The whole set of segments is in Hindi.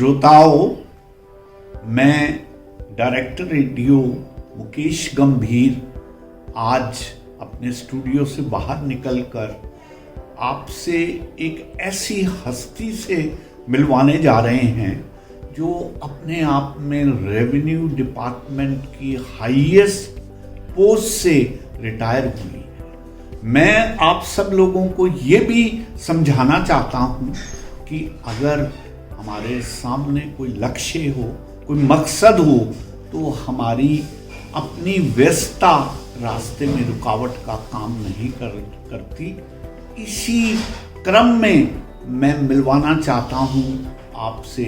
श्रोताओं, मैं डायरेक्टर रेडियो मुकेश गंभीर आज अपने स्टूडियो से बाहर निकलकर आपसे एक ऐसी हस्ती से मिलवाने जा रहे हैं जो अपने आप में रेवेन्यू डिपार्टमेंट की हाईएस्ट पोस्ट से रिटायर हुई है। मैं आप सब लोगों को ये भी समझाना चाहता हूँ कि अगर हमारे सामने कोई लक्ष्य हो, कोई मकसद हो, तो हमारी अपनी व्यस्तता रास्ते में रुकावट का काम नहीं करती। इसी क्रम में मैं मिलवाना चाहता हूँ आपसे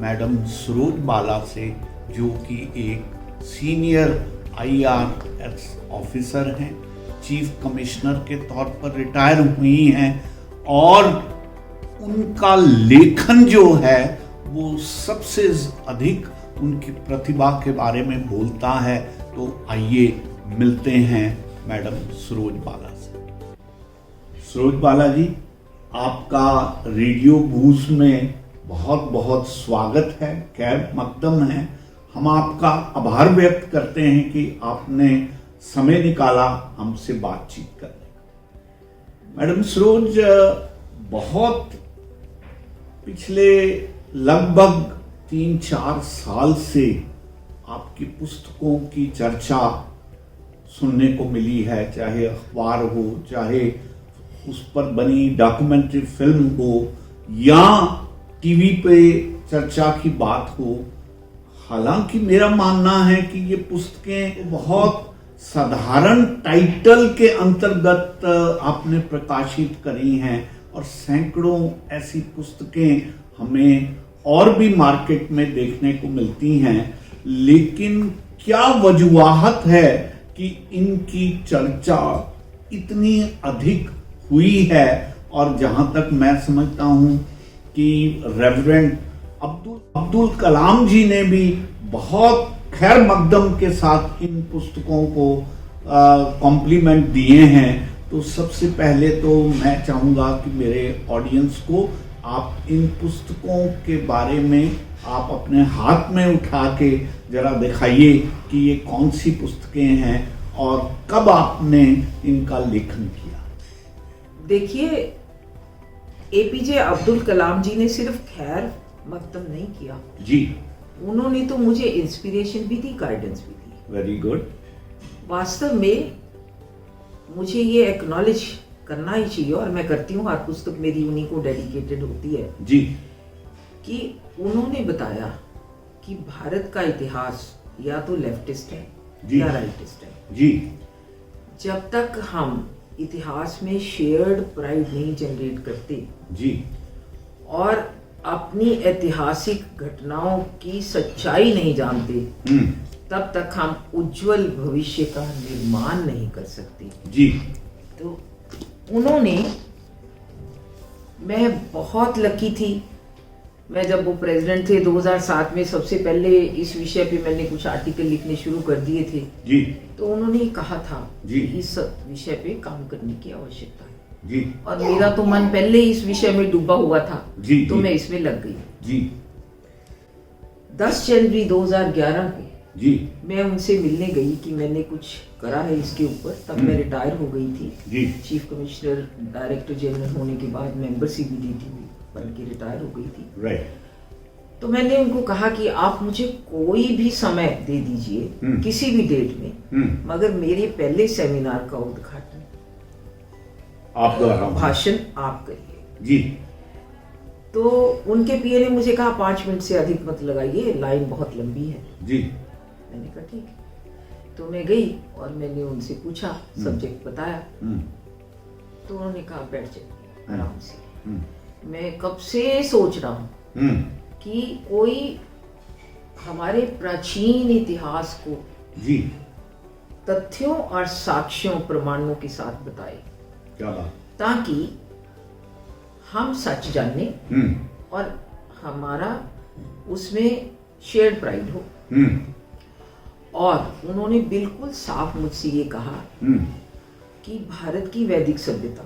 मैडम सरोज बाला से, जो कि एक सीनियर IRS ऑफिसर हैं, चीफ कमिश्नर के तौर पर रिटायर हुई हैं और उनका लेखन जो है वो सबसे अधिक उनकी प्रतिभा के बारे में बोलता है। तो आइए मिलते हैं मैडम सरोज बाला से। सरोज बाला जी, आपका रेडियो बूज में बहुत बहुत स्वागत है, खैर मकदम है। हम आपका आभार व्यक्त करते हैं कि आपने समय निकाला हमसे बातचीत करने का। मैडम सरोज, बहुत पिछले लगभग 3-4 साल से आपकी पुस्तकों की चर्चा सुनने को मिली है, चाहे अखबार हो, चाहे उस पर बनी डॉक्यूमेंट्री फिल्म हो या टीवी पे चर्चा की बात हो। हालांकि मेरा मानना है कि ये पुस्तकें बहुत साधारण टाइटल के अंतर्गत आपने प्रकाशित करी हैं और सैकड़ों ऐसी पुस्तकें हमें और भी मार्केट में देखने को मिलती हैं, लेकिन क्या वजूहात है कि इनकी चर्चा इतनी अधिक हुई है? और जहां तक मैं समझता हूं कि रेवरेंड अब्दुल कलाम जी ने भी बहुत खैर मकदम के साथ इन पुस्तकों को कॉम्प्लीमेंट दिए हैं। तो सबसे पहले तो मैं चाहूँगा कि मेरे ऑडियंस को आप इन पुस्तकों के बारे में आप अपने हाथ में उठा के जरा दिखाइए कि ये कौन सी पुस्तकें हैं और कब आपने इनका लेखन किया। देखिए, APJ अब्दुल कलाम जी ने सिर्फ खैर मकदम नहीं किया जी, उन्होंने तो मुझे इंस्पिरेशन भी दी, गाइडेंस भी दी। Very good. वास्तव में मुझे ये एक्नॉलेज करना ही चाहिए और मैं करती हूँ, हर पुस्तक मेरी उन्हीं को डेडिकेटेड होती है जी, कि उन्होंने बताया कि भारत का इतिहास या तो लेफ्टिस्ट है जी, या राइटिस्ट है जी। जब तक हम इतिहास में शेयर्ड प्राइड नहीं जनरेट करते जी, और अपनी ऐतिहासिक घटनाओं की सच्चाई नहीं जानते, तब तक हम उज्जवल भविष्य का निर्माण नहीं कर सकते। जी। तो उन्होंने, मैं बहुत लकी थी, मैं जब वो प्रेसिडेंट थे 2007 में सबसे पहले इस विषय पे मैंने कुछ आर्टिकल लिखने शुरू कर दिए थे जी, तो उन्होंने कहा था जी, कि इस विषय पे काम करने की आवश्यकता है जी। और मेरा तो मन पहले ही इस विषय में डूबा हुआ था जी, तो जी, मैं इसमें लग गई जी। 10 जनवरी 2011 में जी, मैं उनसे मिलने गई कि मैंने कुछ करा है इसके ऊपर। तब मैं रिटायर हो गई थी जी, चीफ कमिश्नर, डायरेक्टर जनरल होने के बाद मेंबरशिप भी दी थी, बल्कि रिटायर हो गई थी। राइट। तो मैंने उनको कहा कि आप मुझे कोई भी समय दे दीजिए, किसी भी डेट में, मगर मेरे पहले सेमिनार का उद्घाटन आप द्वारा भाषण आप करिए। जी। तो उनके PA ने मुझे कहा 5 मिनट से अधिक मत लगाइए, लाइन बहुत लंबी है। जी। मैंने कहा ठीक है। तो मैं गई और मैंने उनसे पूछा, सब्जेक्ट बताया, तो उन्होंने कहा बैठ जाइए आराम से। मैं कब से सोच रहा हूँ कि कोई हमारे प्राचीन इतिहास को जी, तथ्यों और साक्ष्यों, प्रमाणों के साथ बताए, क्या बात, ताकि हम सच जाने और हमारा उसमें शेयर्ड प्राइड हो। और उन्होंने बिल्कुल साफ मुझसे ये कहा कि भारत की वैदिक सभ्यता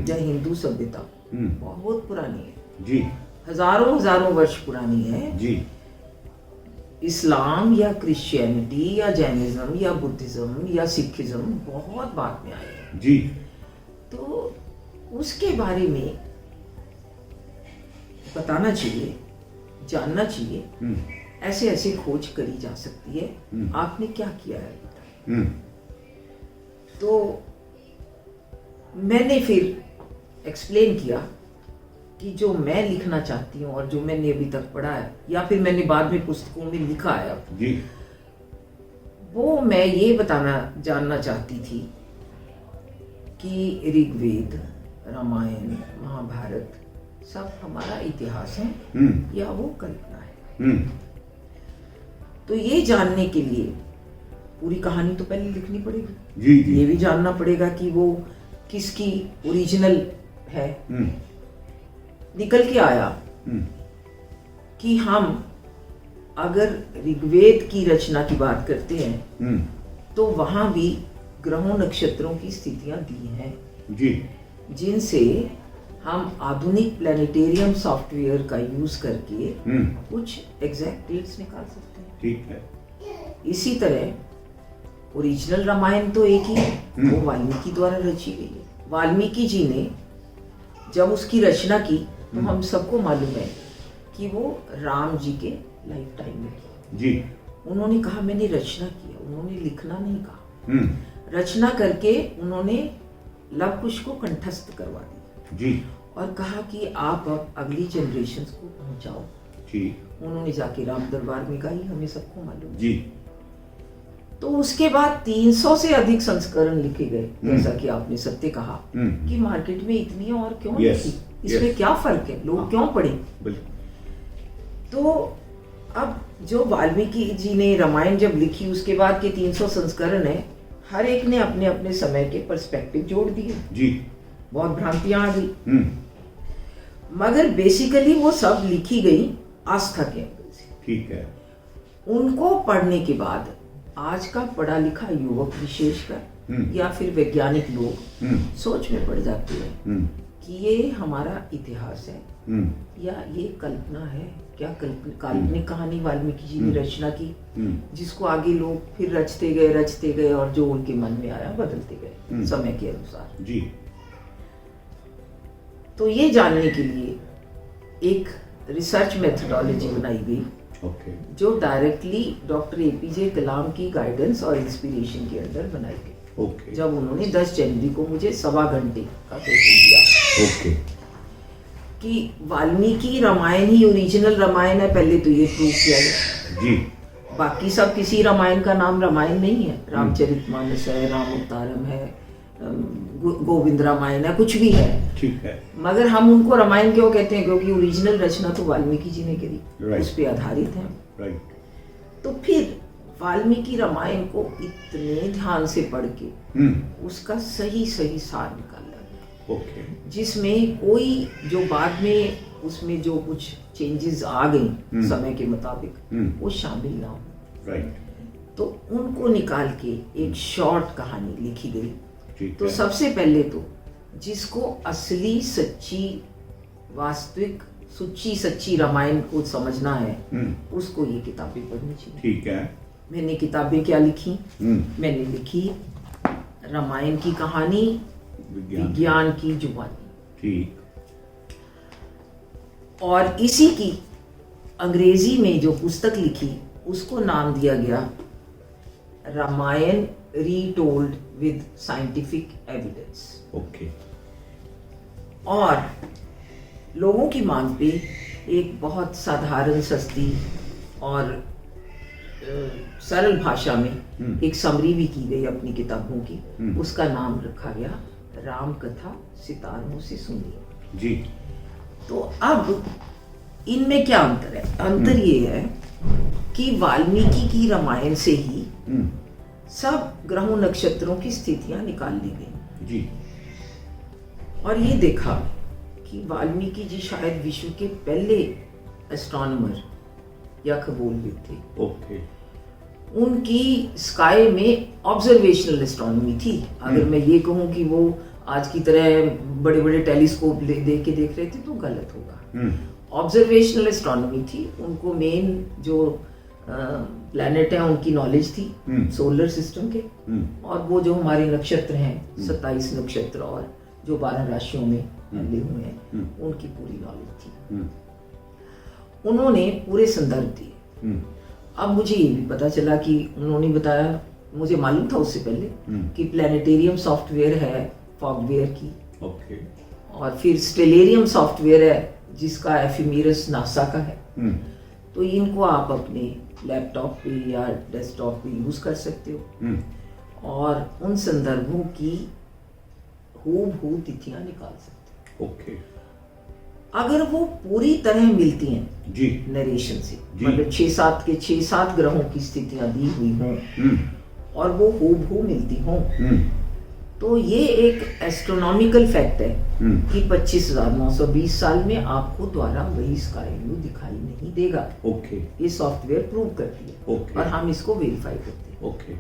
या हिंदू सभ्यता बहुत पुरानी है जी, हजारों हजारों वर्ष पुरानी है। जी इस्लाम या क्रिश्चियनिटी या जैनिज्म या बुद्धिज्म या सिखिज्म बहुत बाद में आए हैं। जी तो उसके बारे में बताना चाहिए, जानना चाहिए। ऐसे ऐसे खोज करी जा सकती है, आपने क्या किया है बताइए। तो मैंने फिर एक्सप्लेन किया कि जो मैं लिखना चाहती हूँ और जो मैंने अभी तक पढ़ा है या फिर मैंने बाद में पुस्तकों में लिखा है जी, वो मैं ये जानना चाहती थी कि ऋग्वेद, रामायण, महाभारत सब हमारा इतिहास है या वो कल्पना है। तो ये जानने के लिए पूरी कहानी तो पहले लिखनी पड़ेगी। जी जी, ये भी जानना पड़ेगा कि वो किसकी ओरिजिनल है। निकल के आया कि हम अगर ऋग्वेद की रचना की बात करते हैं तो वहां भी ग्रहों नक्षत्रों की स्थितियां दी हैं जी, जिनसे हम आधुनिक प्लानिटेरियम सॉफ्टवेयर का यूज करके कुछ एग्जैक्ट डेट्स निकाल सकते हैं। ठीक है। इसी तरह ओरिजिनल रामायण तो एक ही है, वो वाल्मीकि द्वारा रची गई है। वाल्मीकि जी ने जब उसकी रचना की तो हम सबको मालूम है कि वो राम जी के लाइफ टाइम में की। जी, उन्होंने कहा मैंने रचना किया, उन्होंने लिखना नहीं कहा। रचना करके उन्होंने लव कुश को कंठस्थ करवा दिया जी, और कहा कि आप अब अगली जनरेशन को पहुंचाओ। जी, उन्होंने जाके राम दरबार में गाई, हमें सबको मालूम है। जी, तो उसके बाद 300 से अधिक संस्करण लिखे गए, जैसा कि आपने सत्य कहा कि मार्केट में इतनी और क्यों Yes, लिखी, इसमें क्या फर्क है, लोग क्यों पढ़े। बिल्कुल। तो अब जो वाल्मीकि जी ने रामायण जब लिखी उसके बाद के 300 संस्करण है, हर एक ने अपने अपने समय के पर्सपेक्टिव जोड़ दिए। जी, बहुत भ्रांतियां आ गई, मगर बेसिकली वो सब लिखी गई आस्था के एंगल से। ठीक है। उनको पढ़ने के बाद आज का पढ़ा लिखा युवक विशेषकर या फिर वैज्ञानिक लोग सोच में पड़ जाते हैं कि ये हमारा इतिहास है या ये कल्पना है। क्या काल्पनिक कहानी वाल्मीकि जी ने रचना की, जिसको आगे लोग फिर रचते गए और जो उनके मन में आया बदलते गए समय के अनुसार। जी, तो ये जानने के लिए एक रिसर्च मेथोडोलॉजी बनाई गई ओके, जो डायरेक्टली डॉक्टर एपीजे कलाम की गाइडेंस और इंस्पिरेशन के अंदर बनाई गई। ओके, जब उन्होंने 10 जनवरी को मुझे 1.25 घंटे का सेशन दिया ओके, कि वाल्मीकि रामायण ही ओरिजिनल रामायण है, पहले तो ये प्रूव किया गया। जी, बाकी सब किसी रामायण का नाम रामायण नहीं है, रामचरितमानस है, रामोत्तारम है, गोविंद रामायण है, कुछ भी है। ठीक है। मगर हम उनको रामायण क्यों कहते हैं? क्योंकि ओरिजिनल रचना तो वाल्मीकि जी ने करी, Right. उस पे आधारित है। राइट, तो फिर वाल्मीकि रामायण को इतने ध्यान से पढ़ के उसका सही सही सार निकाला गया, ओके, जिसमें कोई जो बाद में उसमें जो कुछ चेंजेस आ गई समय के मुताबिक वो शामिल ना हो। राइट, तो उनको निकाल के एक शॉर्ट कहानी लिखी गई। ठीक तो है। सबसे पहले तो जिसको असली सच्ची वास्तविक सच्ची रामायण को समझना है उसको ये किताबें पढ़नी चाहिए। ठीक है। मैंने किताबें क्या लिखी? मैंने लिखी रामायण की कहानी विज्ञान की जुबानी, ठीक, और इसी की अंग्रेजी में जो पुस्तक लिखी उसको नाम दिया गया Ramayana retold with scientific evidence. Okay, और लोगों की मांग पे एक बहुत साधारण, सस्ती और सरल भाषा में एक समरी भी की गई अपनी किताबों की। उसका नाम रखा गया राम कथा सितारों से सुनिए। जी, तो अब इनमें क्या अंतर है? अंतर ये है कि वाल्मीकि की रामायण से ही सब ग्रहों नक्षत्रों की स्थितियां निकाल ली गई जी, और ये देखा कि वाल्मीकि जी शायद विश्व के पहले एस्ट्रोनॉमर या खगोलविद थे। ओके, उनकी स्काई में ऑब्जर्वेशनल एस्ट्रोनॉमी थी। अगर मैं ये कहूँ कि वो आज की तरह बड़े बड़े टेलीस्कोप दे के देख रहे थे तो गलत होगा। ऑब्जर्वेशनल एस्ट्रोनॉमी थी, उनको मेन जो प्लैनेट है उनकी नॉलेज थी सोलर सिस्टम के, और वो जो हमारे नक्षत्र हैं 27 नक्षत्र और जो 12 राशियों में फैले हुए हैं उनकी पूरी नॉलेज थी। उन्होंने पूरे संदर्भ दिए। अब मुझे ये भी पता चला कि उन्होंने बताया, मुझे मालूम था उससे पहले कि प्लैनेटेरियम सॉफ्टवेयर है फॉगवेयर की, ओके, और फिर स्टेलेरियम सॉफ्टवेयर है जिसका एफिमेरस नासा का है। तो इनको आप अपने लैपटॉप पे या डेस्कटॉप पे यूज कर सकते हो और उन संदर्भों की हूबहू तिथियां निकाल सकते हो। ओके, अगर वो पूरी तरह मिलती हैं जी नरेशन से, जी। मतलब 6-7 ग्रहों की स्थितियां दी हुई हों और वो हूबहू मिलती हों, तो ये एक एस्ट्रोनॉमिकल फैक्ट है कि 25,920 साल में आपको द्वारा वही स्काई व्यू दिखाई नहीं देगा। ओके, ये सॉफ्टवेयर प्रूव करती है ओके। और हम इसको वेरीफाई करते हैं। ओके,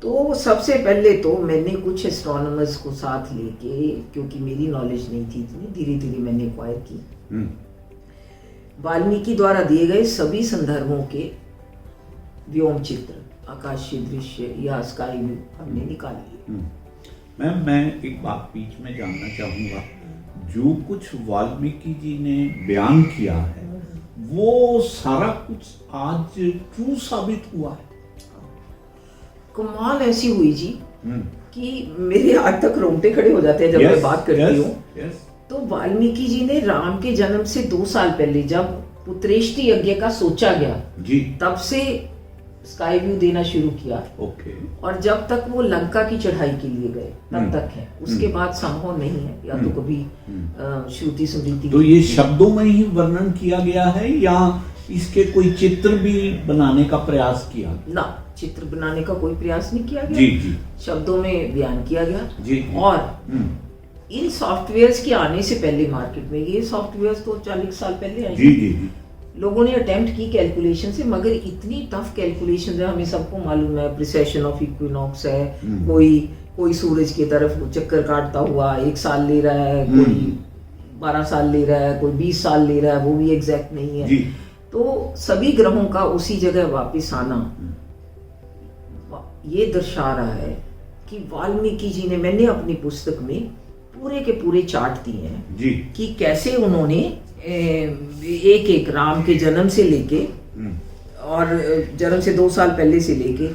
तो सबसे पहले तो मैंने कुछ एस्ट्रोनॉमर्स को साथ लेके, क्योंकि मेरी नॉलेज नहीं थी इतनी, धीरे धीरे मैंने एक्वायर की। वाल्मीकि द्वारा दिए गए सभी संदर्भों के व्योम चित्र, आकाशीय दृश्य या स्काई व्यू हमने निकाल लिए। मैम, मैं एक बात बीच में जानना चाहूंगा, जो कुछ वाल्मीकि जी ने बयान किया है वो सारा कुछ आज ट्रू साबित हुआ है? कमाल ऐसी हुई जी कि मेरे आज तक रोंगटे खड़े हो जाते हैं जब मैं बात करती हूँ। तो वाल्मीकि जी ने राम के जन्म से 2 साल पहले जब पुत्रेष्टि यज्ञ का सोचा गया जी, तब से स्काई व्यू देना शुरू किया। ओके, और जब तक वो लंका की चढ़ाई के लिए गए तब तक है, उसके बाद संभव नहीं है, या तो कभी श्रुति स्मृति। तो ये शब्दों में ही वर्णन किया गया है या इसके कोई चित्र भी बनाने का प्रयास किया? ना, चित्र बनाने का कोई प्रयास नहीं किया गया। जी जी, शब्दों में बयान किया गया जी। और इन सॉफ्टवेयर्स के आने से पहले मार्केट में, ये सॉफ्टवेयर्स तो 40 साल पहले आए, जी जी जी, लोगों ने अटेम्प्ट की कैलकुलेशन से, मगर इतनी टफ कैलकुलेशन है, हमें सबको मालूम है प्रिसेशन ऑफ इक्विनॉक्स है, कोई सूरज की तरफ चक्कर काटता हुआ 1 साल ले रहा है, कोई 12 साल ले रहा है, कोई 20 साल ले रहा है, वो भी एग्जैक्ट नहीं है। तो सभी ग्रहों का उसी जगह वापस आना ये दर्शा रहा है कि वाल्मीकि जी ने, मैंने अपनी पुस्तक में पूरे के पूरे चार्ट दिए हैं जी, कि कैसे उन्होंने एक एक राम के जन्म से लेके और जन्म से 2 साल पहले से लेके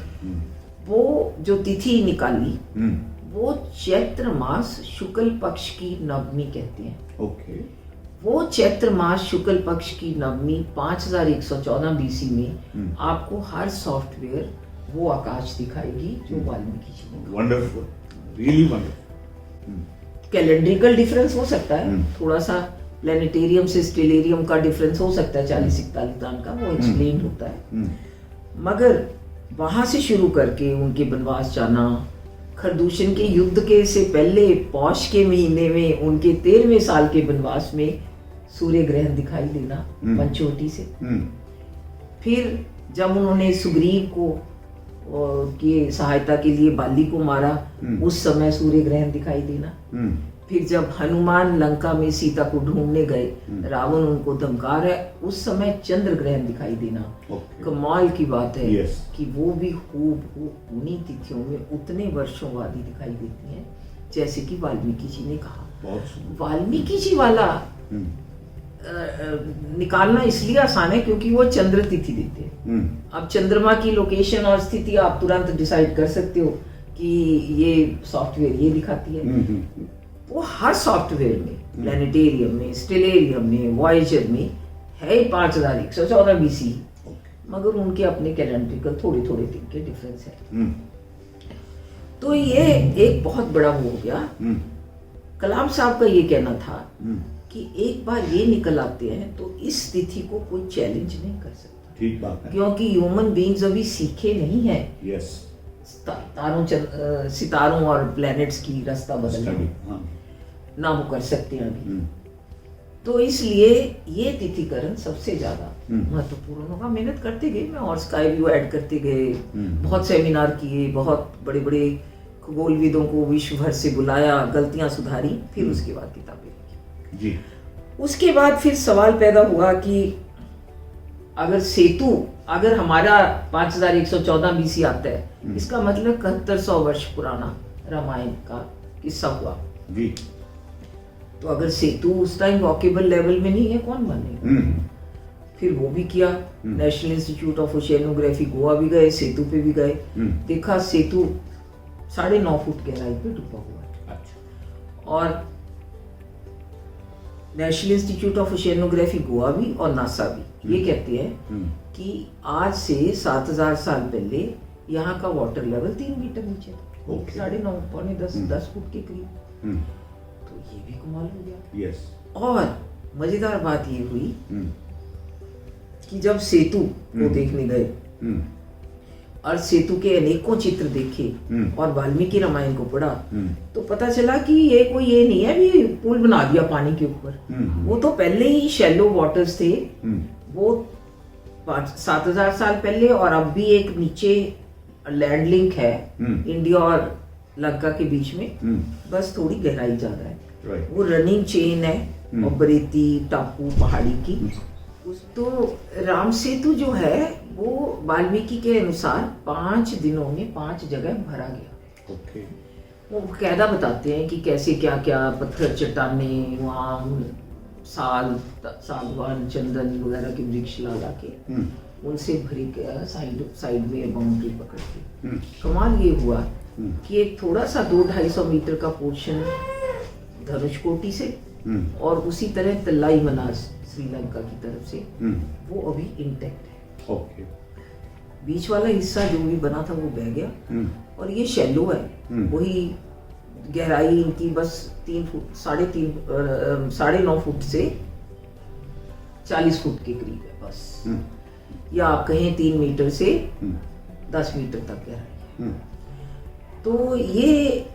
वो जो तिथि निकाली, वो चैत्र मास शुक्ल पक्ष की नवमी कहते हैं। ओके, वो चैत्र मास शुक्ल पक्ष की नवमी 5114 बीसी में आपको हर सॉफ्टवेयर वो आकाश दिखाएगी जो वाल्मीकि जी ने। Wonderful, really wonderful. Calendrical difference हो सकता है, थोड़ा सा प्लैनेटेरियम से स्टेलेरियम का डिफरेंस हो सकता है 40-41 दान का, वो एक्सप्लेन होता है। मगर वहां से शुरू करके उनके वनवास जाना, खरदूषण के युद्ध के से पहले पौष के महीने में उनके 13वें साल के वनवास में सूर्य ग्रहण दिखाई देना पंचवटी से, फिर जब उन्होंने सुग्रीव को की सहायता के लिए बाली को मारा, उस समय सूर्य ग्रहण दिखाई देना, फिर जब हनुमान लंका में सीता को ढूंढने गए, रावण उनको धमका रहा है, उस समय चंद्र ग्रहण दिखाई देना। कमाल की बात है कि वो भी खूब उन्हीं तिथियों में उतने वर्षों बाद ही दिखाई देती हैं जैसे कि वाल्मीकि जी ने कहा। वाल्मीकि जी वाला निकालना इसलिए आसान है क्योंकि वो चंद्र तिथि देते हैं। अब चंद्रमा की लोकेशन और स्थिति आप तुरंत डिसाइड कर सकते हो कि ये सॉफ्टवेयर ये दिखाती है। वो हर सॉफ्टवेयर में, प्लैनेटेरियम में, स्टेलेरियम में, वॉयेजर में है 5114 बीसी, मगर उनके अपने कैलेंड्रिकल थोड़े दिन के डिफरेंस है। तो ये एक बहुत बड़ा वो हो गया। कलाम साहब का ये कहना था कि एक बार ये निकल आते हैं तो इस तिथि को कोई चैलेंज नहीं कर सकता। ठीक बात है, क्योंकि ह्यूमन बीइंग्स अभी सीखे नहीं है। यस, सितारों और प्लैनेट्स की रास्ता बदलना ना वो कर सकते हैं अभी। तो इसलिए ये तिथिकरण सबसे ज्यादा महत्वपूर्ण होगा। मेहनत करते गए मैं और स्काई व्यू ऐड करते गए, बहुत सेमिनार किए, बहुत बड़े बड़े खगोलविदों को विश्व भर से बुलाया, गलतियां सुधारी, फिर उसके बाद किताबें लिखी जी। उसके बाद फिर सवाल पैदा हुआ कि अगर सेतु, अगर हमारा 5114 बीसी आता है, इसका मतलब 7100 वर्ष पुराना रामायण का किस्सा हुआ जी। तो अगर सेतु उस टाइम वॉकेबल लेवल में नहीं है, कौन मानेगा? फिर वो भी किया, national institute of oceanography Goa भी गए, सेतु पे भी गए, देखा सेतु 9.5 फुट गहराई पे डूबा हुआ है। अच्छा। और national institute of oceanography Goa भी और नासा भी ये कहते हैं कि आज से 7000 साल पहले यहाँ का वाटर लेवल 3 मीटर नीचे था, 9.5 पौने 10 फुट के करीब। तो ये भी कमाल हो गया। यस। और मजेदार बात ये हुई कि जब सेतु को देखने गए और सेतु के अनेकों चित्र देखे और वाल्मीकि रामायण को पढ़ा, तो पता चला कि ये कोई ये नहीं है भी पुल बना दिया पानी के ऊपर। वो तो पहले ही शैलो वाटर्स थे, वो 7000 साल पहले, और अब भी एक नीचे लैंड लिंक है इंडिया और लंका के बीच में, बस थोड़ी गहराई ज्यादा है। वो रनिंग चेन है और बरेती टापू पहाड़ी की। तो राम सेतु जो है वो वाल्मीकि के अनुसार 5 दिनों में 5 जगह भरा गया। ओके। वो कायदा बताते हैं कि कैसे क्या क्या पत्थर चट्टाने वहाँ सागवान चंदन वगैरह के वृक्ष ला के उनसे भरी गया, साइड में बाउंड्री पकड़ के। कमाल ये हुआ कि एक थोड़ा सा 200-250 मीटर का पोर्शन धनुषकोटी से और उसी तरह तलाई मनास श्रीलंका की तरफ से वो अभी इंटैक्ट है। ओके। बीच वाला हिस्सा जो भी बना था वो बह गया, और ये शैलो है, वही गहराई इनकी बस 3 फुट 9.5 फुट से 40 फुट के करीब है बस, या आप कहें 3 मीटर से 10 मीटर तक गहराई है। तो ये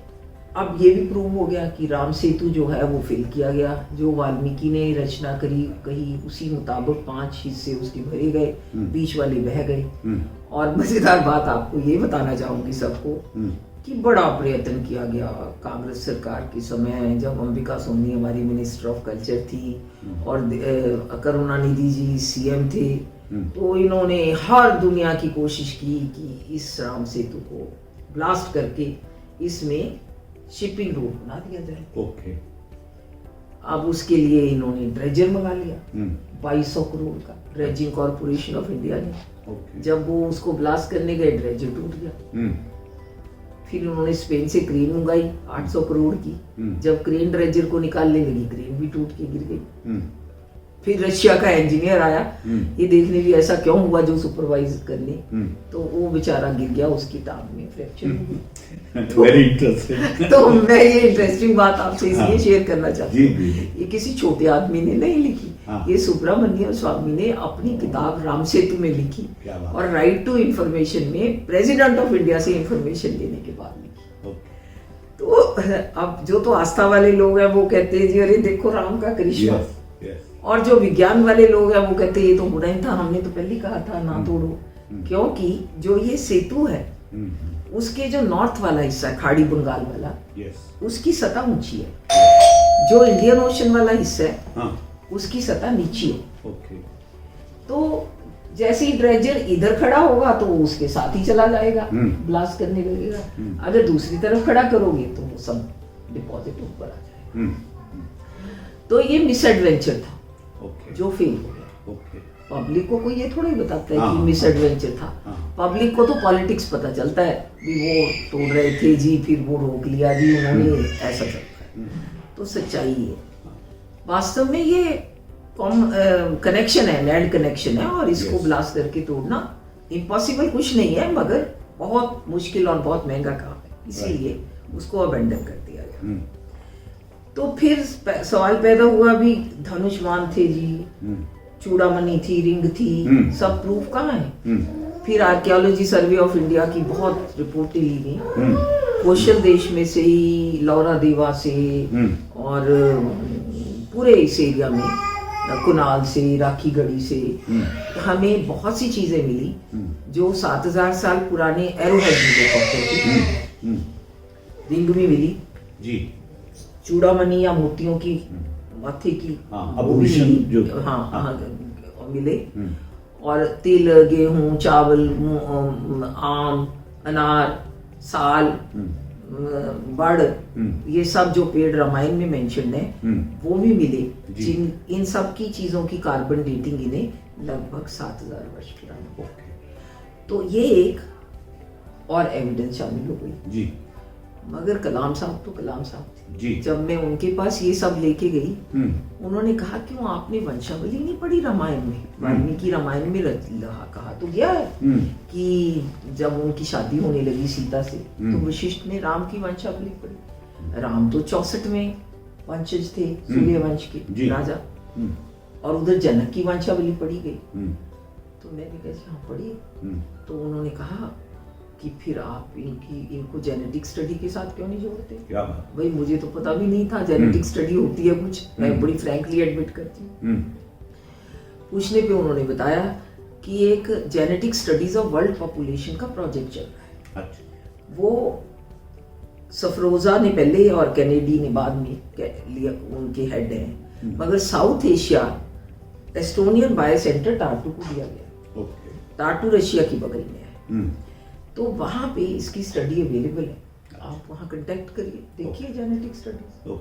अब ये भी प्रूव हो गया कि राम सेतु जो है वो फिल किया गया, जो वाल्मीकि ने रचना कही उसी मुताबिक 5 हिस्से उसके भरे गए, बीच वाले बह गए। और मजेदार बात आपको ये बताना चाहूंगी सबको कि बड़ा प्रयत्न किया गया कांग्रेस सरकार के समय, जब अंबिका सोनी हमारी मिनिस्टर ऑफ कल्चर थी और करुणानिधि जी सीएम थे, तो इन्होंने हर दुनिया की कोशिश की कि इस राम सेतु को ब्लास्ट करके इसमें शिपिंग रोड बना दिया जाए। ओके। अब उसके लिए इन्होंने ड्रेजर मंगा लिया 2200 करोड़ का, ड्रेजिंग कॉर्पोरेशन ऑफ इंडिया ने। ओके। जब वो उसको ब्लास्ट करने गए ड्रेजर टूट गया। फिर उन्होंने स्पेन से क्रेन मंगाई 800 करोड़ की, जब क्रेन ड्रेजर को निकालने लगी क्रेन भी टूट के गिर गई। फिर रशिया का इंजीनियर आया ये देखने भी ऐसा क्यों हुआ जो सुपरवाइज करने, तो वो बेचारा गिर गया, उसकी टांग में फ्रैक्चर हो गई। Very interesting. तो मैं ये इंटरेस्टिंग बात आपसे इसलिए शेयर करना चाहती हूँ, जी। ये किसी छोटे आदमी ने नहीं लिखी, ये सुब्रमण्यम स्वामी ने अपनी किताब राम सेतु में लिखी, और राइट टू इंफॉर्मेशन में प्रेसिडेंट ऑफ इंडिया से इंफॉर्मेशन लेने के बाद लिखी। तो अब जो तो आस्था वाले लोग हैं वो कहते हैं जी अरे देखो राम का करिश्मा, और जो विज्ञान वाले लोग हैं वो कहते हैं ये तो बुरा ही था, हमने तो पहले कहा था ना तोड़ो। क्योंकि जो ये सेतु है उसके जो नॉर्थ वाला हिस्सा है खाड़ी बंगाल वाला, उसकी सतह ऊंची है, जो इंडियन ओशन वाला हिस्सा है उसकी सतह नीची है। तो जैसे ही ड्रेजर इधर खड़ा होगा तो वो उसके साथ ही चला जाएगा, ब्लास्ट करने लगेगा। अगर दूसरी तरफ खड़ा करोगे तो वो सब डिपॉजिट ऊपर आ जाएगा। तो ये मिसएडवेंचर था जो फेल हो गया। पब्लिक को कोई ये थोड़ा ही बताता है कि मिसएडवेंचर था, पब्लिक को तो पॉलिटिक्स पता चलता है भी वो तोड़ रहे थे जी, फिर वो रोक लिया जी उन्होंने, ऐसा चलता है। तो सच्चाई है, वास्तव में ये कनेक्शन है, लैंड कनेक्शन है, और इसको ब्लास्ट करके तोड़ना इम्पॉसिबल कुछ नहीं है, मगर बहुत मुश्किल और बहुत महंगा काम है, इसीलिए उसको अबेंडन कर दिया गया। तो फिर सवाल पैदा हुआ भी धनुष्मान थे जी, चूड़ामणि थी, रिंग थी, सब प्रूफ कहाँ है? फिर आर्कियोलॉजी सर्वे ऑफ इंडिया की बहुत रिपोर्टें ली गई, कौशल देश में से ही, लौरा देवा से, और पूरे इस एरिया में कुनाल से, राखी गढ़ी से हमें बहुत सी चीजें मिली जो 7000 साल पुराने एरोहेड रिंग भी मिली जी, चूड़ामणि या मोतियों की माथे की हाँ, वो अबोर्शन भी जो हाँ मिले, और तिल, गेहूं, चावल, आम, अनार, साल, बड़, ये सब जो पेड़ रामायण में मेंशन है वो भी मिले। इन सब की चीजों की कार्बन डेटिंग इन्हें लगभग 7000 वर्ष पुरानी। तो ये एक और एविडेंस शामिल हो गई जी। मगर कलाम साहब तो कलाम साहब थे जी। जब मैं उनके पास ये सब लेके गई, उन्होंने कहा क्यों आपने वंशावली नहीं पढ़ी रामायण में? वाल्मीकि रामायण में कहा तो गया है कि जब उनकी शादी होने लगी सीता से तो वशिष्ठ ने राम की वंशावली पढ़ी। राम तो 64वें वंशज थे सूर्य वंश के राजा, और उधर जनक की वंशावली पढ़ी गई। तो मैंने कहा हाँ पढ़ी। तो उन्होंने कहा कि फिर आप इनको जेनेटिक स्टडी के साथ क्यों नहीं जोड़ते? क्या भाई मुझे तो पता भी नहीं था जेनेटिक स्टडी होती है कुछ, मैं बड़ी फ्रैंकली एडमिट करती हूँ। पूछने पे उन्होंने बताया कि एक genetic studies of world population का प्रोजेक्ट चल रहा है। अच्छा। वो सफरोजा ने पहले और कैनेडी ने बाद में उनके हेड हैं, मगर south Asia Estonian bio centre Tartu को दिया गया। टार्टू रशिया की बगल में है, तो वहाँ पे इसकी स्टडी अवेलेबल है, आप वहाँ कांटेक्ट करिए, देखिए जेनेटिक स्टडीज।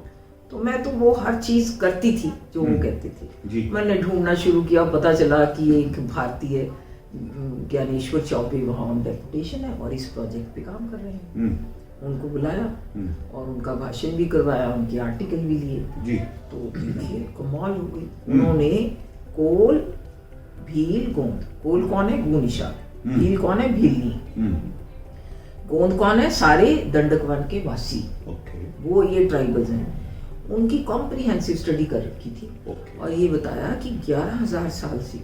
तो मैं तो वो हर चीज करती थी जो वो कहते थे। मैंने ढूंढना शुरू किया, पता चला कि एक भारतीय ज्ञानेश्वर चौबे वहाँ ऑन डेपुटेशन है और इस प्रोजेक्ट पे काम कर रहे हैं। उनको बुलाया और उनका भाषण भी करवाया, उनके आर्टिकल भी लिए। तो देखिए कमाल हो गई। उन्होंने कोल, भील, गोंद। कोल कौन है? गू निषाद। भील कौन है? भीलनी। गोंद कौन है? सारे दंडक वन के वासी। वो ये ट्राइबल्स हैं। उनकी कॉम्प्रिहेंसिव स्टडी कर रखी थी और ये बताया कि 11,000 साल से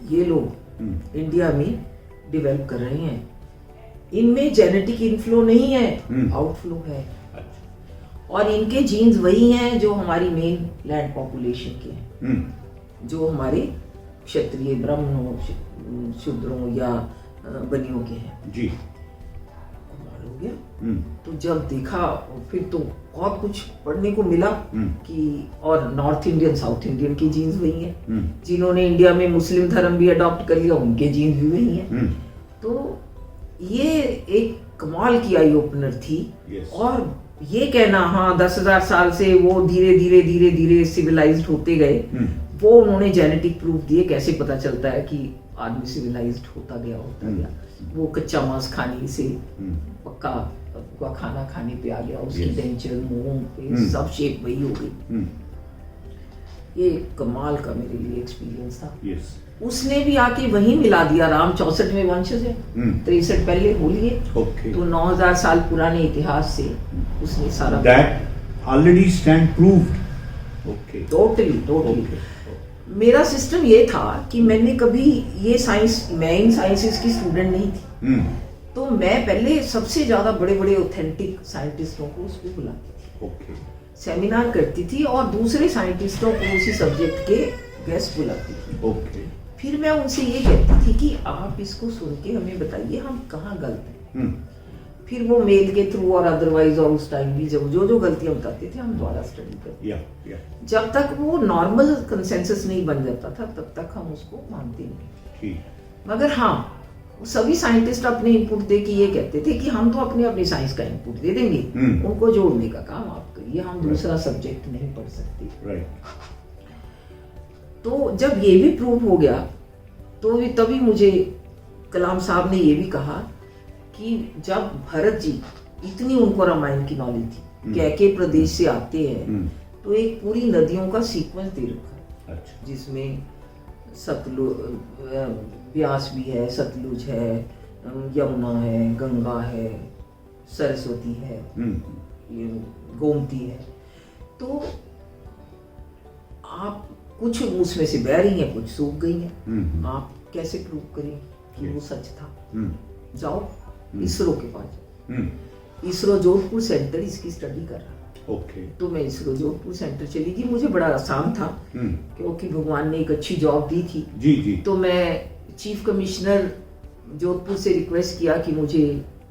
ये लोग इंडिया में डेवलप कर रहे हैं। इनमें जेनेटिक इनफ्लो नहीं है, आउटफ्लो है। और इनके जीन्स वही हैं जो हमारी मेन लैंड पॉपुलेशन के हैं, जो हमारे क्षत्रिय, ब्राह्मणों, शूद्रों या बनियों के हैं। जी कमाल हो गया। तो जब देखा फिर तो बहुत कुछ पढ़ने को मिला कि और नॉर्थ इंडियन, साउथ इंडियन की जीन्स वही हैं। जिन्होंने इंडिया में मुस्लिम धर्म भी अडॉप्ट कर लिया उनके जीन्स भी वही हैं। तो ये एक कमाल की आई ओपनर थी। और ये कहना हाँ 10,000 साल से वो धीरे धीरे धीरे धीरे सिविलाइज्ड होते गए, वो उन्होंने जेनेटिक प्रूफ दिए। कैसे पता चलता है कि आदमी सिविलाइज्ड होता गया। वो कच्चा मांस खाने से पक्का खाना खाने पे आ गया, उसकी डेंचर, मुंह पे सब शेप वही हो गई। ये कमाल का मेरे लिए एक्सपीरियंस था। उसने भी आके वही मिला दिया। राम 64वें वंशज है, 63 पहले हो लिए, तो 9,000 साल पुराने इतिहास से उसने सारा that already stand proved. Totally मेरा सिस्टम ये था कि मैंने कभी ये साइंस, मैं इन साइंसेस की स्टूडेंट नहीं थी, तो मैं पहले सबसे ज्यादा बड़े बड़े ऑथेंटिक साइंटिस्टों को उस पर बुलाती थी, सेमिनार करती थी और दूसरे साइंटिस्टों को उसी सब्जेक्ट के गेस्ट बुलाती थी। फिर मैं उनसे ये कहती थी कि आप इसको सुन के हमें बताइए हम कहाँ गलत हैं। फिर वो मेल के थ्रू और अदरवाइज और उस टाइम भी जब जो गलतियां बताते थे हम दोबारा स्टडी करते। जब तक वो नॉर्मल कंसेंसस नहीं बन जाता था तब तक हम उसको मानते नहीं। मगर हाँ सभी साइंटिस्ट अपने इनपुट दे के ये कहते थे कि हम तो अपनी साइंस का इनपुट दे देंगे, उनको जोड़ने का काम आप करिए, हम दूसरा सब्जेक्ट नहीं पढ़ सकते। तो जब ये भी प्रूव हो गया तो तभी मुझे कलाम साहब ने ये भी कहा कि जब भरत जी, इतनी उनको रामायण की नॉलेज थी, कैके प्रदेश से आते हैं, तो एक पूरी नदियों का सीक्वेंस दे रखा है, जिसमें सतलुज, व्यास भी है, सतलुज है, यमुना है, गंगा है, सरस्वती है, गोमती है। तो आप कुछ उसमें से बह रही हैं, कुछ सूख गई हैं, आप कैसे प्रूव करें कि वो सच था? जाओ इसरो के पास। इसरो जोधपुर सेंटर इसकी स्टडी कर रहा। तो मैं इसरो जोधपुर सेंटर चली गई। मुझे बड़ा आसान था क्योंकि भगवान ने एक अच्छी जॉब दी थी। तो मैं चीफ कमिश्नर जोधपुर से रिक्वेस्ट किया कि मुझे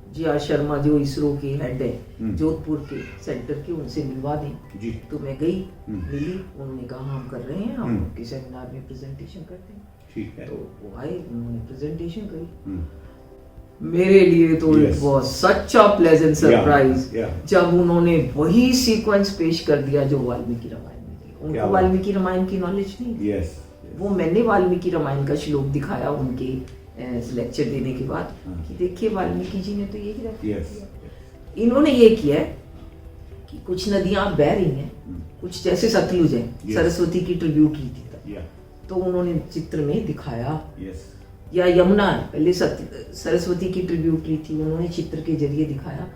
जी आर शर्मा जो इसरो के हेड है जोधपुर के सेंटर के, उनसे मिलवा दें जी। तो मैं गई, मिली, उन्होंने कहा हम कर रहे हैं, हम उनके सेमिनार में प्रेजेंटेशन करते हैं। ठीक है। तो वो आए, उन्होंने प्रेजेंटेशन करी। मेरे लिए तो it was such a pleasant surprise जब उन्होंने वही सीक्वेंस पेश कर दिया जो वाल्मीकि रामायण में थी। उनको वाल्मीकि रामायण की नॉलेज नहीं। वो मैंने वाल्मीकि रामायण का श्लोक दिखाया उनके लेक्चर देने के बाद कि देखिए वाल्मीकि जी ने तो यही रख दिया। इन्होंने ये किया कि कुछ नदियां बह रही हैं, कुछ जैसे सतलुज है, सरस्वती की ट्रिब्यूटरी थी तो उन्होंने चित्र में दिखाया, या यमुना पहले सरस्वती की ट्रिब्यूटरी थी, उन्होंने चित्र के जरिए दिखाया,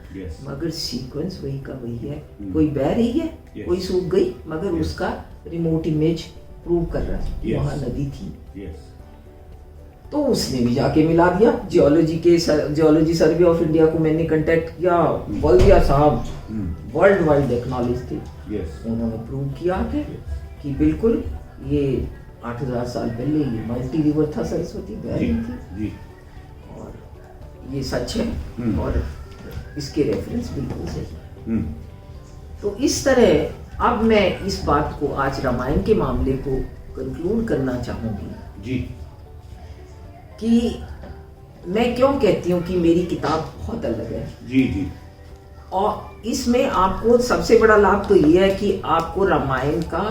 मगर सीक्वेंस वही का वही है। कोई बह रही है, कोई सूख गई, मगर उसका रिमोट इमेज प्रूव कर रहा है वहां नदी थी। तो उसने भी जाके मिला दिया। जियोलॉजी सर्वे ऑफ इंडिया को मैंने कांटेक्ट किया, बोल दिया साहब वर्ल्ड वाइड एक्नॉलेज थे। उन्होंने प्रूव किया कि बिल्कुल ये 8000 साल पहले ये मल्टी रिवर था, सरस्वती बह रही थी और ये सच है और इसके रेफरेंस बिल्कुल सही है। तो इस तरह अब मैं इस बात को आज रामायण के मामले को कंक्लूड करना चाहूंगी जी कि मैं क्यों कहती हूँ कि मेरी किताब बहुत अलग है। जी जी। और इसमें आपको सबसे बड़ा लाभ तो ये है कि आपको रामायण का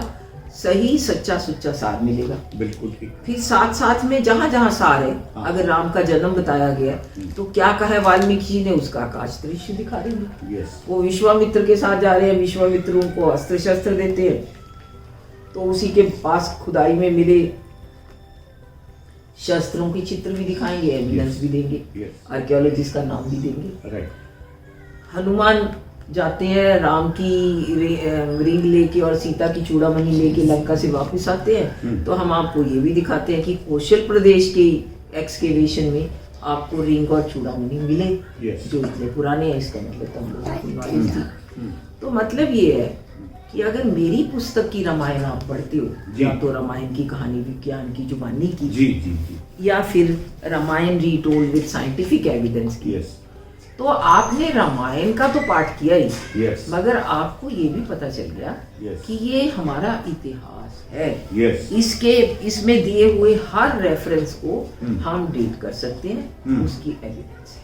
सही सच्चा सुच्चा सार मिलेगा। बिल्कुल ठीक। फिर साथ साथ में जहाँ जहाँ सार है, अगर राम का जन्म बताया गया तो क्या कहा है वाल्मीकि जी ने, उसका आकाश दृश्य दिखा देंगे। वो विश्वामित्र के साथ जा रहे हैं, विश्वामित्र उनको अस्त्र शस्त्र देते हैं, तो उसी के पास खुदाई में मिले शस्त्रों के चित्र भी दिखाएंगे, एविडेंस भी देंगे, आर्कियोलॉजिस्ट का नाम भी देंगे। हनुमान जाते हैं, राम की रिंग लेके और सीता की चूड़ामणि लेके लंका से वापस आते हैं, तो हम आपको ये भी दिखाते हैं कि कौशल प्रदेश के एक्सकेवेशन में आपको रिंग और चूड़ामणि मिले जो इतने पुराने हैं। इसका मतलब तो हम लोगों को नॉलेज थी। तो मतलब ये है कि अगर मेरी पुस्तक की रामायण आप पढ़ते हो, या तो रामायण की कहानी विज्ञान की जुबानी की जी, या फिर Ramayan retold with scientific evidence की, तो आपने रामायण का तो पाठ किया ही, मगर आपको ये भी पता चल गया कि ये हमारा इतिहास है। इसमें दिए हुए हर रेफरेंस को हम डेट कर सकते हैं, उसकी एविडेंस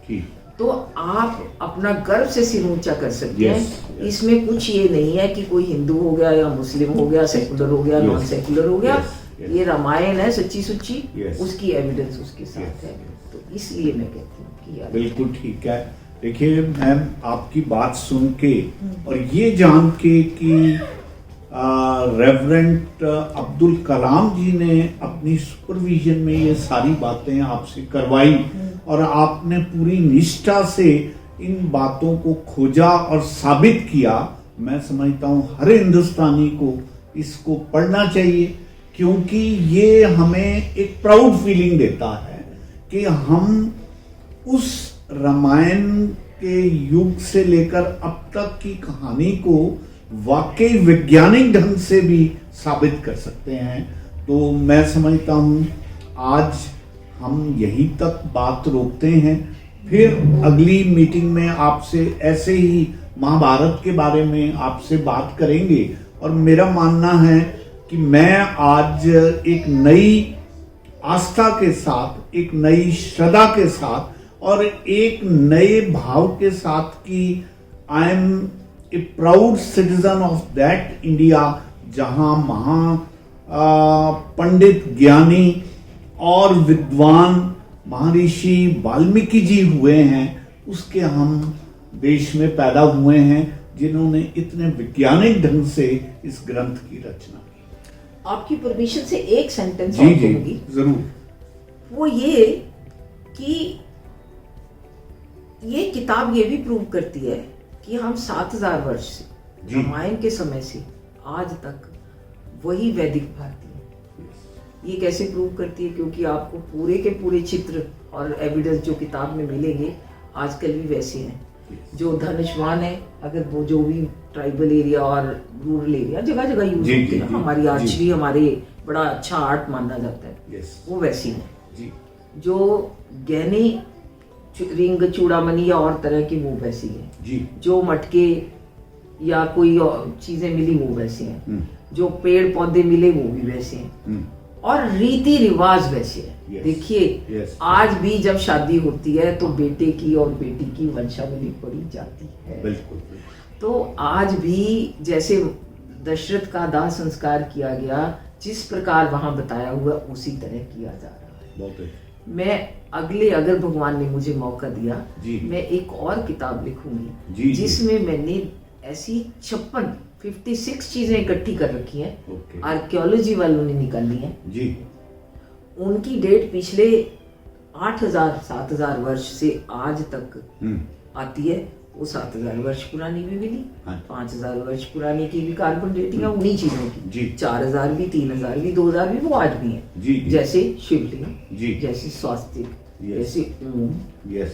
है। तो आप अपना गर्व से सिर ऊंचा कर सकते हैं। इसमें कुछ ये नहीं है कि कोई हिंदू हो गया या मुस्लिम हो गया, सेकुलर हो गया, नॉन सेकुलर हो गया। ये रामायण है सच्ची सुच्ची, उसकी एविडेंस उसके साथ है। तो इसलिए मैं कहती हूँ कि बिल्कुल ठीक है। देखिए मैम, आपकी बात सुन के और ये जान के कि रेवरेंट अब्दुल कलाम जी ने अपनी सुपरविजन में ये सारी बातें आपसे करवाई और आपने पूरी निष्ठा से इन बातों को खोजा और साबित किया, मैं समझता हूँ हर हिंदुस्तानी को इसको पढ़ना चाहिए, क्योंकि ये हमें एक प्राउड फीलिंग देता है कि हम उस रामायण के युग से लेकर अब तक की कहानी को वाकई वैज्ञानिक ढंग से भी साबित कर सकते हैं। तो मैं समझता हूँ आज हम यहीं तक बात रोकते हैं, फिर अगली मीटिंग में आपसे ऐसे ही महाभारत के बारे में आपसे बात करेंगे। और मेरा मानना है कि मैं आज एक नई आस्था के साथ, एक नई श्रद्धा के साथ और एक नए भाव के साथ कि I am a proud citizen of that India जहां पंडित ज्ञानी और विद्वान महर्षि वाल्मीकि जी हुए हैं, उसके हम देश में पैदा हुए हैं जिन्होंने इतने वैज्ञानिक ढंग से इस ग्रंथ की रचना की। आपकी परमिशन से एक सेंटेंस जी जी जरूर। वो ये कि ये किताब ये भी प्रूव करती है कि हम 7000 वर्ष से रामायण के समय से आज तक वही वैदिक भारतीय हैं। ये कैसे प्रूव करती है? क्योंकि आपको पूरे के पूरे चित्र और एविडेंस जो किताब में मिलेंगे आजकल भी वैसे हैं। जो धनुष्मान है, अगर वो जो भी ट्राइबल एरिया और रूरल एरिया जगह जगह यूज होती है, हमारी आर्चरी हमारे बड़ा अच्छा आर्ट माना जाता है, वो वैसी है। जो गहने रिंग चूड़ामणि या और तरह की वो वैसी है जी जो मटके या कोई और चीजें मिली वो वैसे हैं जो पेड़ पौधे मिले वो भी वैसे हैं और रीति रिवाज वैसे है। Yes. देखिए Yes. आज भी जब शादी होती है तो बेटे की और बेटी की वंशावली पढ़ी जाती है। बिल्कुल तो आज भी जैसे दशरथ का दाह संस्कार किया गया जिस प्रकार वहां बताया हुआ उसी तरह किया जा रहा है। बहुत अच्छी। मैं अगर भगवान ने मुझे मौका दिया जी। मैं एक और किताब लिखूंगी जी, जिसमें मैंने ऐसी 56 चीजें इकट्ठी कर रखी हैं। ओके। आर्कियोलॉजी वालों ने निकाली हैं। जी उनकी डेट पिछले 7,000 वर्ष से आज तक आती है। वो 7,000 वर्ष पुरानी भी मिली, हाँ। 5,000 वर्ष पुरानी की भी कार्बन डेटिंग है उन्हीं चीजों की। जी। 4,000 भी, 3,000 भी, 2,000 भी वो आज भी है। जी, जी। जैसे शिवलिंग, जी। जैसे स्वास्तिक, Yes. जैसे ओम, यस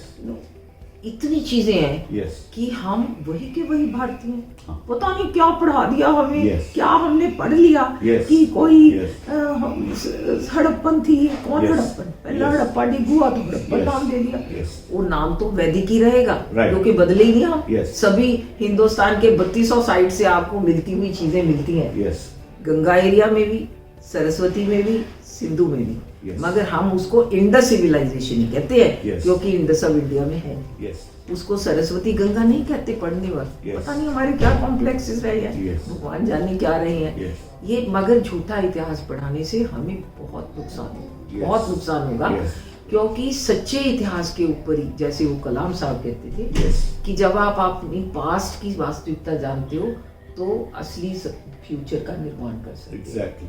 इतनी चीजें हैं यस कि हम वही के वही भारतीय हैं। हाँ। पता नहीं क्या पढ़ा दिया हमें। Yes. क्या हमने पढ़ लिया Yes. कि कोई Yes. हड़प्पन थी। कौन Yes. हड़प्पन? पहला Yes. हड़प्पा डिगुआ तो हड़प्पन Yes. नाम दे दिया। Yes. वो नाम तो वैदिक ही रहेगा Right. क्योंकि बदले ही नहीं हम। Yes. सभी हिंदुस्तान के 3200 साइट से आपको मिलती हुई चीजें मिलती हैं। यस गंगा एरिया में भी, सरस्वती में भी, सिंधु में भी। Yes. मगर हम उसको इंडस सिविलाइजेशन ही कहते हैं Yes. क्योंकि इंडस अब इंडिया में है। यस उसको सरस्वती गंगा नहीं कहते पढ़ने वाले। Yes. पता नहीं हमारे क्या कॉम्प्लेक्सेस रहे हैं। Yes. भगवान जाने क्या रहे हैं। Yes. ये मगर झूठा इतिहास पढ़ाने से हमें बहुत नुकसान होगा। Yes. बहुत नुकसान होगा Yes. क्योंकि सच्चे इतिहास के ऊपर ही जैसे वो कलाम साहब कहते थे Yes. कि जब आप अपनी पास्ट की वास्तविकता जानते हो तो असली फ्यूचर का निर्माण कर सकते हो। एग्जैक्टली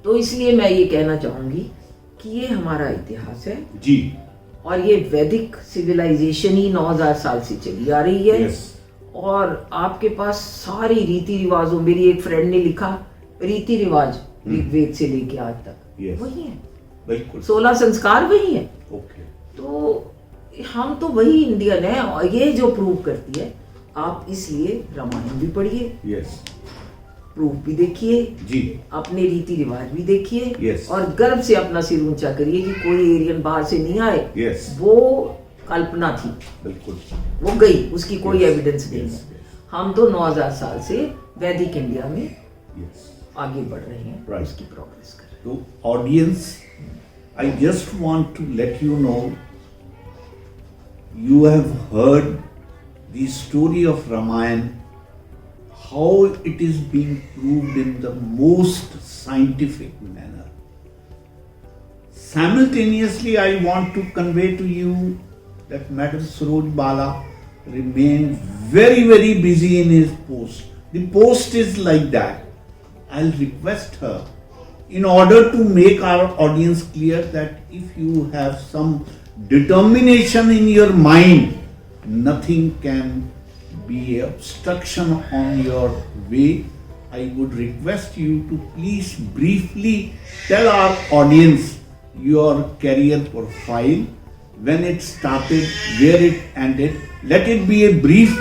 तो इसलिए मैं ये कहना चाहूंगी कि ये हमारा इतिहास है जी और ये वैदिक सिविलाइजेशन ही 9,000 साल से चली आ रही है। यस और आपके पास सारी रीति रिवाजों, मेरी एक फ्रेंड ने लिखा रीति रिवाज ऋग्वेद से लेके आज तक Yes. वही है। बिल्कुल 16 संस्कार वही है। ओके तो हम तो वही इंडियन है और ये जो प्रूव करती है। आप इसलिए रामायण भी पढ़िए, यस प्रूफ भी देखिए, जी अपने रीति रिवाज भी देखिए Yes. और गर्व से अपना सिर ऊंचा करिए कि कोई एरियन बाहर से नहीं आए। Yes. वो कल्पना थी, बिल्कुल वो गई, उसकी कोई Yes. एविडेंस नहीं Yes. है। हम तो 9,000 साल से वैदिक इंडिया में यस आगे बढ़ रहे हैं, Right. उसकी प्रोग्रेस कर रहे तो audience I just want to let you know you have heard the story of Ramayana, how it is being proved in the most scientific manner. Simultaneously, I want to convey to you that Madam Suroj Bala remained very, very busy in his post. The post is like that. I'll request her, in order to make our audience clear, that if you have some determination in your mind, nothing can be obstruction on your way. I would request you to please briefly tell our audience your career profile, when it started, where it ended. Let it be a brief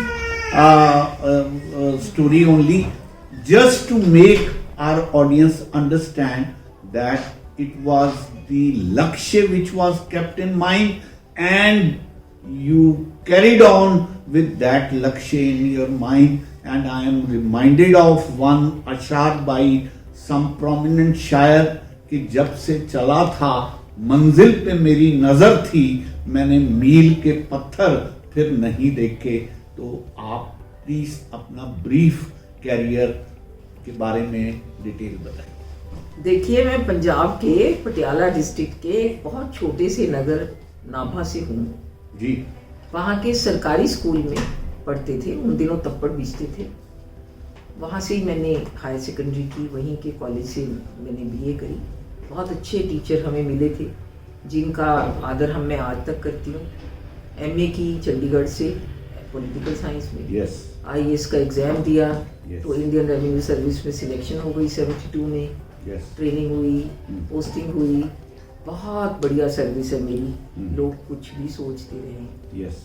story only, just to make our audience understand that it was the lakshya which was kept in mind and you carried on with that lakshya in your mind. And I am reminded of one ashar by some prominent शायर कि जब से चला था मंजिल पे मेरी नजर थी, मैंने मील के पत्थर फिर नहीं देखे। तो आप प्लीज अपना ब्रीफ कैरियर के बारे में डिटेल बताइए। देखिए, मैं पंजाब के पटियाला डिस्ट्रिक्ट के एक बहुत छोटे से नगर नाभा से हूँ। जी वहाँ के सरकारी स्कूल में पढ़ते थे, उन दिनों तप्पड़ बीचते थे। वहाँ से ही मैंने हायर सेकेंडरी की, वहीं के कॉलेज से मैंने बीए करी। बहुत अच्छे टीचर हमें मिले थे जिनका आदर मैं आज तक करती हूँ। एमए की चंडीगढ़ से पॉलिटिकल साइंस में, यस आईएएस का एग्ज़ाम दिया Yes. तो इंडियन रेवेन्यू सर्विस में सिलेक्शन हो गई 72 में। यस ट्रेनिंग हुई, पोस्टिंग हुई। बहुत बढ़िया सर्विस है मेरी। लोग कुछ भी सोचते रहे यस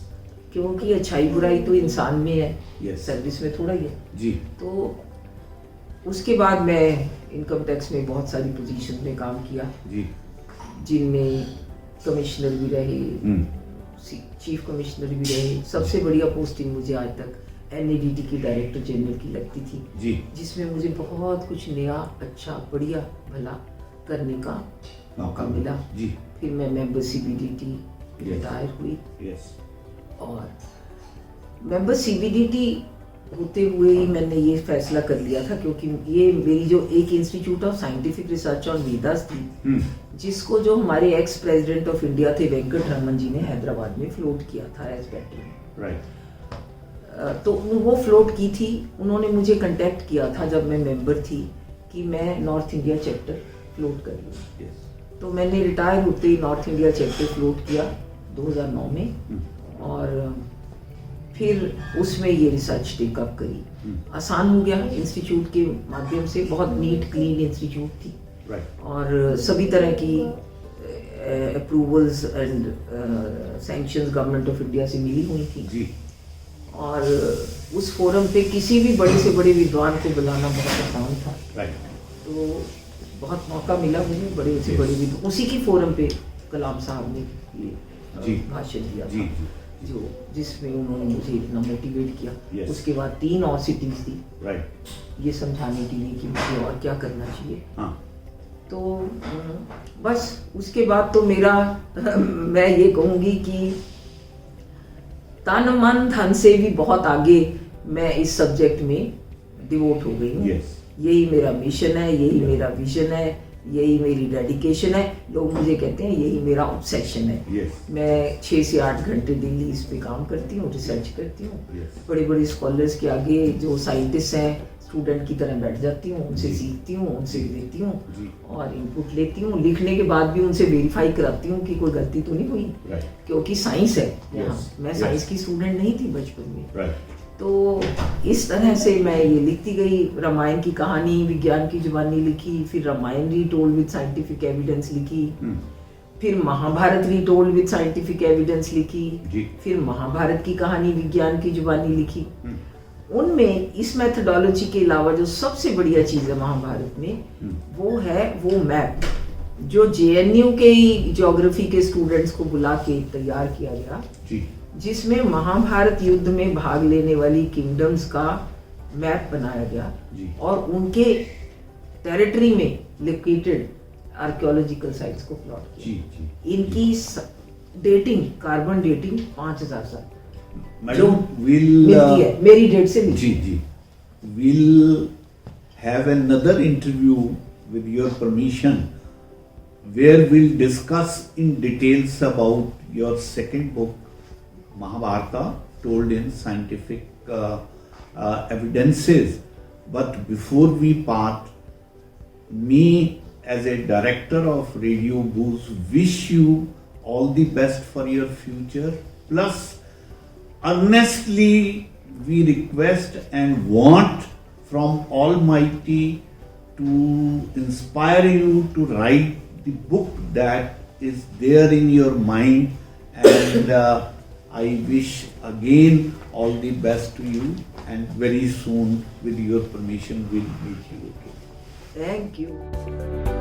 क्योंकि अच्छाई बुराई तो इंसान में है, Yes. सर्विस में थोड़ा ही है। जी तो उसके बाद मैं इनकम टैक्स में बहुत सारी पोजीशन में काम किया, जी जिनमें कमिश्नर भी रहे, चीफ कमिश्नर भी रहे। सबसे बढ़िया पोस्टिंग मुझे आज तक NADT की डायरेक्टर जनरल की लगती थी जी, जिसमें मुझे बहुत कुछ नया अच्छा बढ़िया भला करने का मौका मिला। जी, फिर मैं मेंबर CBDT रिटायर हुई यस, और मेंबर CBDT होते हुए ही मैंने ये फैसला कर लिया था, क्योंकि ये मेरी जो एक institute of scientific research on Vedas थी, जिसको जो हमारे एक्स प्रेसिडेंट ऑफ इंडिया थे वेंकट रमन जी ने हैदराबाद में फ्लोट किया था एज बैटरी। राइट, तो वो फ्लोट की थी। उन्होंने मुझे कांटेक्ट किया था जब मैं मेंबर थी कि मैं नॉर्थ इंडिया चैप्टर फ्लोट कर लूँ। तो मैंने रिटायर होते ही नॉर्थ इंडिया चैप्टर फ्लोट किया 2009 में, और फिर उसमें ये रिसर्च टेकअप करी। आसान हो गया इंस्टीट्यूट के माध्यम से, बहुत नीट क्लीन इंस्टीट्यूट थी और सभी तरह की approvals and sanctions government of India से मिली हुई थी जी, और उस फोरम पे किसी भी बड़े से बड़े विद्वान को बुलाना बहुत आसान था। राइट, तो बहुत मौका मिला मुझे बड़े से बड़े विद्वान। उसी की फोरम पे कलाम साहब ने ये भाषण दिया जी, था, जो जिसमें उन्होंने मुझे इतना मोटिवेट किया। Yes. उसके बाद 3 और सिटीज थी राइट, ये समझाने के लिए कि मुझे और क्या करना चाहिए। हाँ, तो बस उसके बाद तो मेरा मैं ये कहूँगी कि तन मन धन से भी बहुत आगे मैं इस सब्जेक्ट में डिवोट हो गई हूँ। यस, यही मेरा मिशन है, यही मेरा विजन है, यही मेरी डेडिकेशन है। लोग मुझे कहते हैं यही मेरा ऑब्सेशन है। यस, मैं 6 से 8 घंटे डेली इस पे काम करती हूँ, रिसर्च करती हूँ। यस, बड़े बड़े स्कॉलर्स के आगे जो साइंटिस्ट हैं स्टूडेंट की तरह बैठ जाती हूँ, उनसे सीखती हूँ, उनसे लेती हूँ और इनपुट लेती हूँ। लिखने के बाद भी उनसे वेरीफाई कराती हूँ कि कोई गलती तो नहीं हुई, राइट, क्योंकि साइंस है यहाँ। Yes, मैं yes. साइंस की स्टूडेंट नहीं थी बचपन में। राइट, तो इस तरह से मैं ये लिखती गई। रामायण की कहानी विज्ञान की जुबानी लिखी, फिर Ramayan retold with scientific evidence लिखी, फिर महाभारत रीटोल्ड विद साइंटिफिक एविडेंस लिखी, जी, फिर महाभारत की कहानी विज्ञान की जुबानी लिखी। उनमें इस मेथडोलॉजी के अलावा जो सबसे बढ़िया चीज़ है महाभारत में वो है वो मैप जो JNU के ही ज्योग्राफी के स्टूडेंट्स को बुला के तैयार किया गया, जी, जिसमें महाभारत युद्ध में भाग लेने वाली किंगडम्स का मैप बनाया गया जी, और उनके टेरिटरी में लोकेटेड आर्कियोलॉजिकल साइट्स को प्लॉट जी, किया। जी, इनकी डेटिंग, कार्बन डेटिंग 5000 साल मैडम विल मिलती है, मेरी डेट से मिलती जी, जी, we'll have another interview with your permission where we'll discuss in details about your second book Mahabharata told in scientific evidences. But before we part, me as a director of Radio Boost wish you all the best for your future. Plus earnestly we request and want from Almighty to inspire you to write the book that is there in your mind, and I wish again all the best to you, and very soon with your permission we'll meet you again. Thank you.